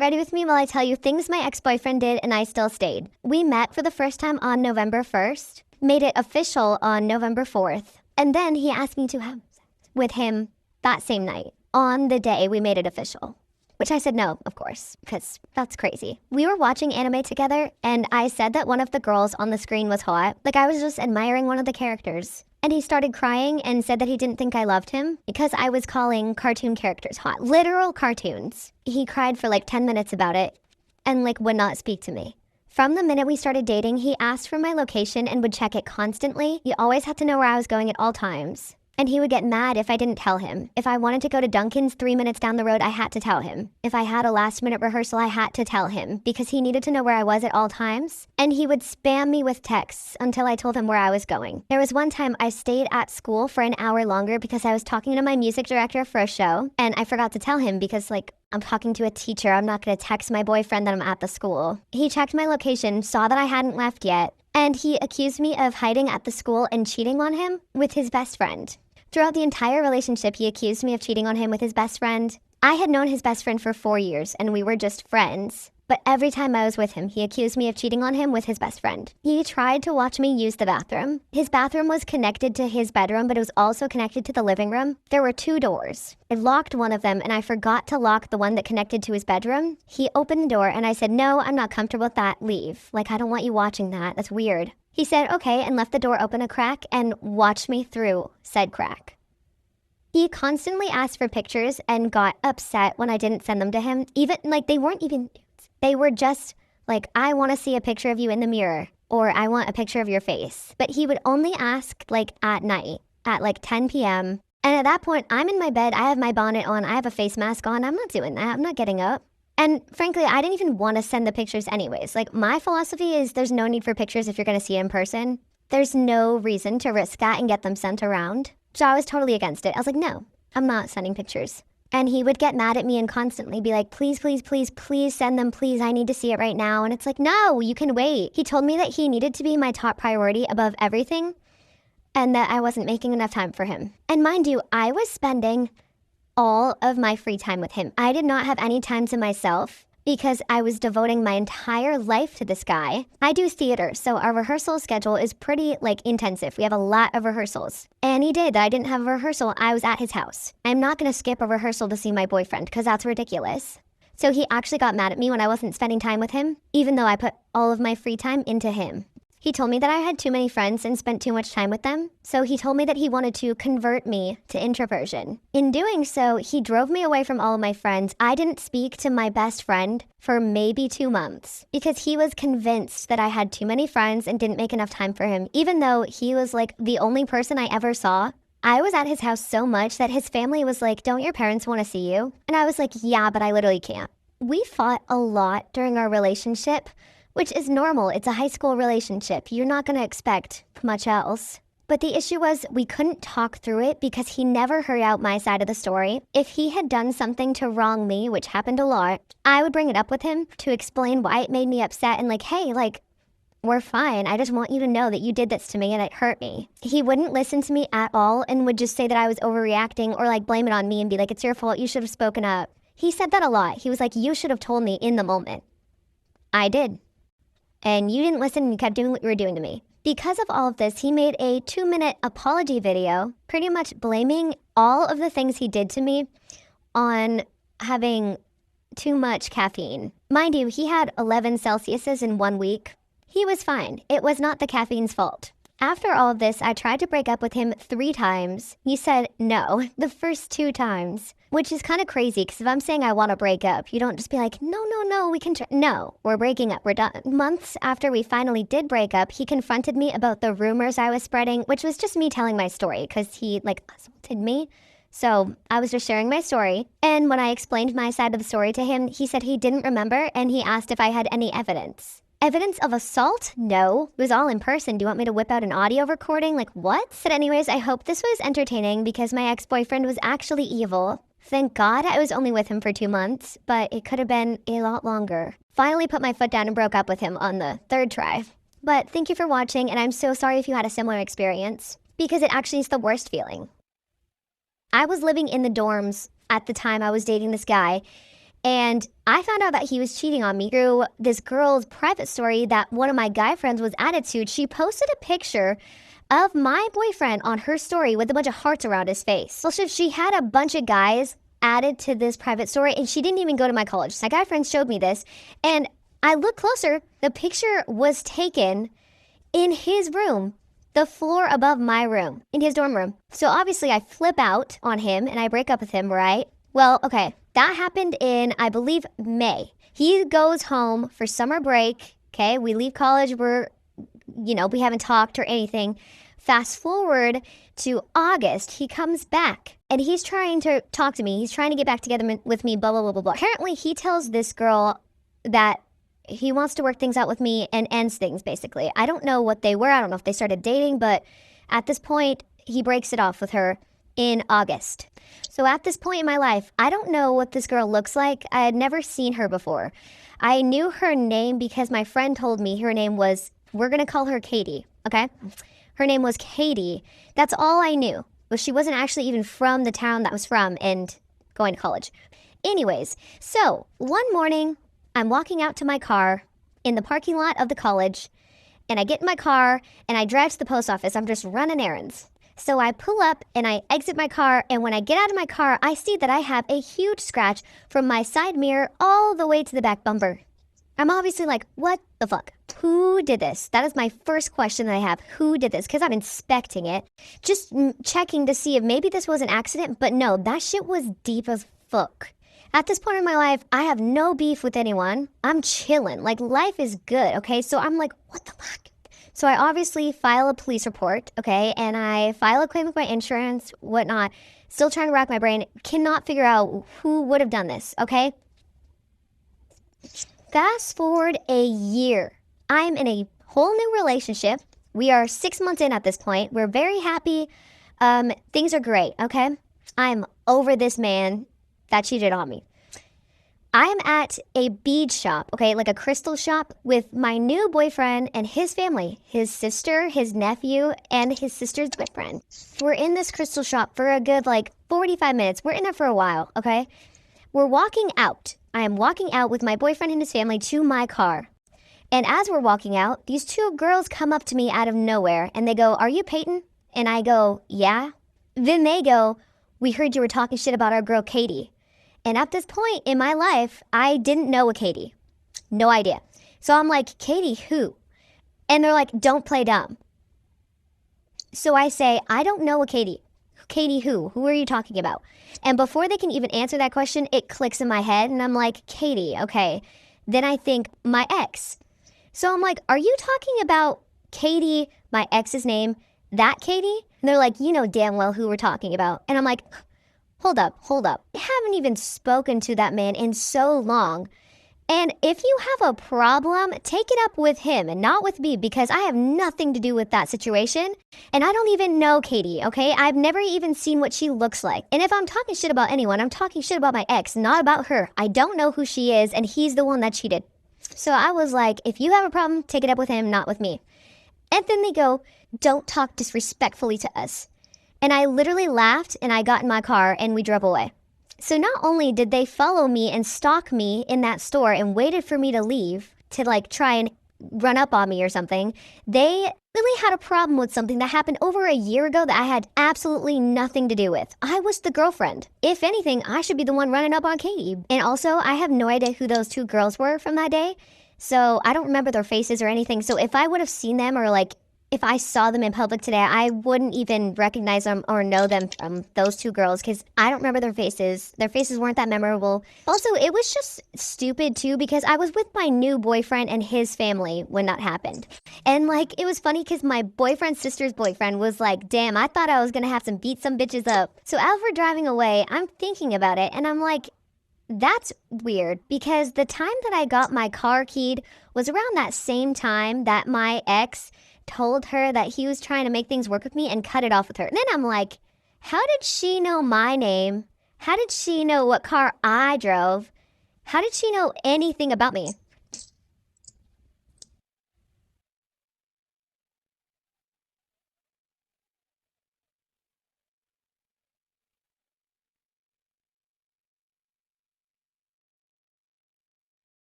get ready with me while I tell you things my ex-boyfriend did and I still stayed. We met for the first time on November 1st, made it official on November 4th, and then he asked me to have sex with him that same night, on the day we made it official. Which I said no, of course, because that's crazy. We were watching anime together, and I said that one of the girls on the screen was hot. Like, I was just admiring one of the characters. And he started crying and said that he didn't think I loved him because I was calling cartoon characters hot. Literal cartoons. He cried for like 10 minutes about it and like would not speak to me. From the minute we started dating, he asked for my location and would check it constantly. He always had to know where I was going at all times. And he would get mad if I didn't tell him. If I wanted to go to Dunkin's 3 minutes down the road, I had to tell him. If I had a last-minute rehearsal, I had to tell him because he needed to know where I was at all times. And he would spam me with texts until I told him where I was going. There was one time I stayed at school for an hour longer because I was talking to my music director for a show. And I forgot to tell him because, like, I'm talking to a teacher. I'm not going to text my boyfriend that I'm at the school. He checked my location, saw that I hadn't left yet, and he accused me of hiding at the school and cheating on him with his best friend. Throughout the entire relationship, he accused me of cheating on him with his best friend. I had known his best friend for 4 years, and we were just friends. But every time I was with him, he accused me of cheating on him with his best friend. He tried to watch me use the bathroom. His bathroom was connected to his bedroom, but it was also connected to the living room. There were 2 doors. I locked one of them, and I forgot to lock the one that connected to his bedroom. He opened the door, and I said, "No, I'm not comfortable with that. Leave. Like, I don't want you watching that. That's weird." He said, "Okay," and left the door open a crack and watched me through said crack. He constantly asked for pictures and got upset when I didn't send them to him. Even, like, they weren't even nudes. They were just, like, "I want to see a picture of you in the mirror," or "I want a picture of your face." But he would only ask, like, at night, at, like, 10 p.m. And at that point, I'm in my bed, I have my bonnet on, I have a face mask on. I'm not doing that. I'm not getting up. And frankly, I didn't even want to send the pictures anyways. Like, my philosophy is there's no need for pictures if you're going to see it in person. There's no reason to risk that and get them sent around. So I was totally against it. I was like, no, I'm not sending pictures. And he would get mad at me and constantly be like, "Please, please, please, please send them. Please, I need to see it right now." And it's like, no, you can wait. He told me that he needed to be my top priority above everything and that I wasn't making enough time for him. And mind you, I was spending all of my free time with him. I did not have any time to myself because I was devoting my entire life to this guy. I do theater, so our rehearsal schedule is pretty, like, intensive. We have a lot of rehearsals. Any day that I didn't have a rehearsal, I was at his house. I'm not going to skip a rehearsal to see my boyfriend because that's ridiculous. So he actually got mad at me when I wasn't spending time with him, even though I put all of my free time into him. He told me that I had too many friends and spent too much time with them, so he told me that he wanted to convert me to introversion. In doing so, he drove me away from all of my friends. I didn't speak to my best friend for maybe 2 months because he was convinced that I had too many friends and didn't make enough time for him, even though he was like the only person I ever saw. I was at his house so much that his family was like, "Don't your parents want to see you?" And I was like, "Yeah, but I literally can't." We fought a lot during our relationship, which is normal. It's a high school relationship. You're not going to expect much else. But the issue was we couldn't talk through it because he never heard out my side of the story. If he had done something to wrong me, which happened a lot, I would bring it up with him to explain why it made me upset and like, "Hey, like, we're fine. I just want you to know that you did this to me and it hurt me." He wouldn't listen to me at all and would just say that I was overreacting or like blame it on me and be like, "It's your fault. You should have spoken up." He said that a lot. He was like, "You should have told me in the moment." I did. And you didn't listen and you kept doing what you were doing to me. Because of all of this, he made a 2-minute apology video, pretty much blaming all of the things he did to me on having too much caffeine. Mind you, he had 11 Celsiuses in 1 week. He was fine. It was not the caffeine's fault. After all of this, I tried to break up with him 3 times. He said no the first 2 times, which is kind of crazy because if I'm saying I want to break up, you don't just be like, "No, no, no, we can try." No, we're breaking up. We're done. Months after we finally did break up, he confronted me about the rumors I was spreading, which was just me telling my story because he like assaulted me. So I was just sharing my story. And when I explained my side of the story to him, he said he didn't remember and he asked if I had any evidence. Evidence of assault? No. It was all in person. Do you want me to whip out an audio recording? Like, what? But anyways, I hope this was entertaining because my ex-boyfriend was actually evil. Thank God I was only with him for 2 months, but it could have been a lot longer. Finally put my foot down and broke up with him on the 3rd try. But thank you for watching, and I'm so sorry if you had a similar experience, because it actually is the worst feeling. I was living in the dorms at the time I was dating this guy, And I found out that he was cheating on me through this girl's private story that one of my guy friends was added to. She posted a picture of my boyfriend on her story with a bunch of hearts around his face. Also, she had a bunch of guys added to this private story, and she didn't even go to my college. My guy friend showed me this, and I looked closer. The picture was taken in his room, the floor above my room, in his dorm room. So obviously I flip out on him and I break up with him, right? Well, okay, that happened in, I believe, May. He goes home for summer break, okay? We leave college, we haven't talked or anything. Fast forward to August, he comes back and he's trying to talk to me. He's trying to get back together with me, blah, blah, blah, blah, blah. Apparently he tells this girl that he wants to work things out with me and ends things, basically. I don't know what they were. I don't know if they started dating, but at this point, he breaks it off with her in August. So at this point in my life, I don't know what this girl looks like. I had never seen her before. I knew her name because my friend told me her name was, we're going to call her Katie, okay? Her name was Katie. That's all I knew. But she wasn't actually even from the town that was from and going to college. Anyways, so one morning, I'm walking out to my car in the parking lot of the college, and I get in my car and I drive to the post office. I'm just running errands. So I pull up and I exit my car, and when I get out of my car, I see that I have a huge scratch from my side mirror all the way to the back bumper. I'm obviously like, what the fuck? Who did this? That is my first question that I have. Who did this? Because I'm inspecting it, just checking to see if maybe this was an accident, but no, that shit was deep as fuck. At this point in my life, I have no beef with anyone. I'm chilling. Like, life is good, okay? So I'm like, what the fuck? So I obviously file a police report, okay? And I file a claim with my insurance, whatnot. Still trying to rack my brain. Cannot figure out who would have done this, okay? Fast forward a year. I'm in a whole new relationship. We are 6 months in at this point. We're very happy. Things are great, okay? I'm over this man that cheated on me. I'm at a bead shop, okay, like a crystal shop with my new boyfriend and his family, his sister, his nephew, and his sister's boyfriend. We're in this crystal shop for a good 45 minutes. We're in there for a while, okay? We're walking out. I am walking out with my boyfriend and his family to my car. And as we're walking out, these two girls come up to me out of nowhere and they go, "Are you Peyton?" And I go, "Yeah." Then they go, "We heard you were talking shit about our girl Katie." And at this point in my life, I didn't know a Katie. No idea. So I'm like, "Katie who?" And they're like, "Don't play dumb." So I say, "I don't know a Katie." "Katie who? Who are you talking about?" And before they can even answer that question, it clicks in my head and I'm like, "Katie, okay." Then I think, my ex. So I'm like, "Are you talking about Katie, my ex's name, that Katie?" And they're like, "You know damn well who we're talking about." And I'm like, Hold up. I haven't even spoken to that man in so long. And if you have a problem, take it up with him and not with me, because I have nothing to do with that situation. And I don't even know Katie, okay? I've never even seen what she looks like. And if I'm talking shit about anyone, I'm talking shit about my ex, not about her. I don't know who she is, and he's the one that cheated. So I was like, if you have a problem, take it up with him, not with me. And then they go, "Don't talk disrespectfully to us." And I literally laughed and I got in my car and we drove away. So not only did they follow me and stalk me in that store and waited for me to leave to try and run up on me or something, they really had a problem with something that happened over a year ago that I had absolutely nothing to do with. I was the girlfriend. If anything, I should be the one running up on Katie. And also, I have no idea who those two girls were from that day. So I don't remember their faces or anything. So if I would have seen them or if I saw them in public today, I wouldn't even recognize them or know them from those two girls because I don't remember their faces. Their faces weren't that memorable. Also, it was just stupid too because I was with my new boyfriend and his family when that happened. And it was funny because my boyfriend's sister's boyfriend was like, "Damn, I thought I was going to have to beat some bitches up." So as we're driving away, I'm thinking about it and I'm like, that's weird because the time that I got my car keyed was around that same time that my ex told her that he was trying to make things work with me and cut it off with her. And then I'm like, how did she know my name? How did she know what car I drove? How did she know anything about me?